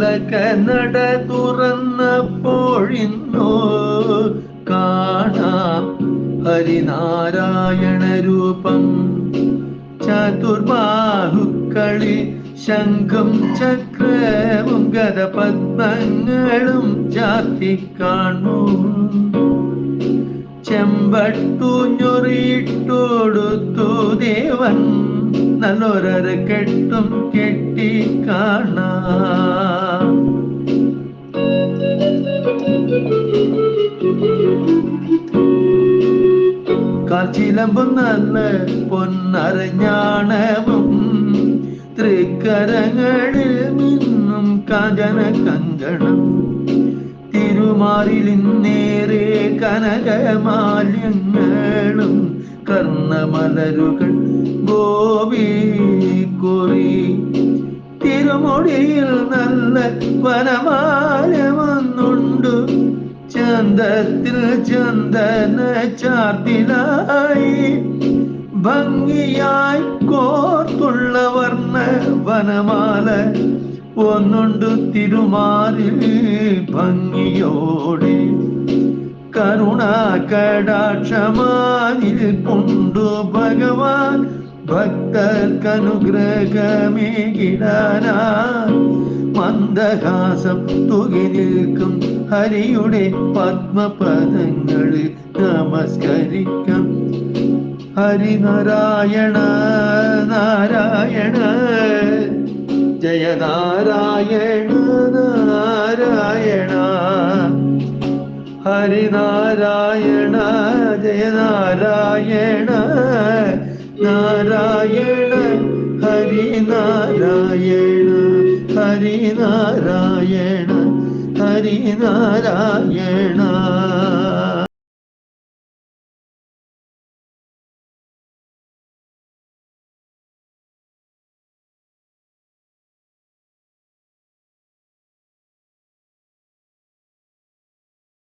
തിലകനട തുറന്നപ്പോഴിന്നോ കാണാം ഹരിനാരായണ രൂപം. ചതുർബാഹുക്കളിൽ ശംഖും ചക്രവും ഗദപദ്മങ്ങളും ചാർത്തി കാണൂ. ചെമ്പട്ടൂഞ്ഞൊറിയിട്ടൊടുത്തു ദേവൻ നല്ലൊരരക്കെട്ടും കെട്ടി കാണാം. കാൽച്ചിലമ്പും നല്ല പൊന്നരഞ്ഞാണവും തൃക്കരങ്ങളിൽ മിന്നും കാഞ്ചന കങ്കണം. തിരുമാറിലിന്നേറെ കനകമാല്യങ്ങളും കർണമലരുകൾ ഗോപി കുറി. തിരുമുടിയിൽ നല്ല വനമാല വന്നുണ്ടു. ചന്തത്തിൽ ചന്ദന ചാർത്തിലായി ഭംഗിയായി കോർത്തുള്ള വർണ്ണ വനമാല ഒന്നുണ്ടു തിരുമാറിൽ ഭംഗിയോടെ. കരുണാകടാക്ഷമാനിൽ കൊണ്ടു ഭഗവാൻ ഭക്തർക്കനുഗ്രഹമേകിടാനാ. മന്ദഹാസം തുകി നിൽക്കും ഹരിയുടെ പത്മപദങ്ങളിൽ നമസ്കരിക്കാം. ഹരിനാരായണ നാരായണ ജയ നാരായണ നാരായണ. ഹരിനാരായണ ജയ നാരായണ നാരായണ. ഹരിനാരായണ ഹരിനാരായണ ഹരിനാരായണ.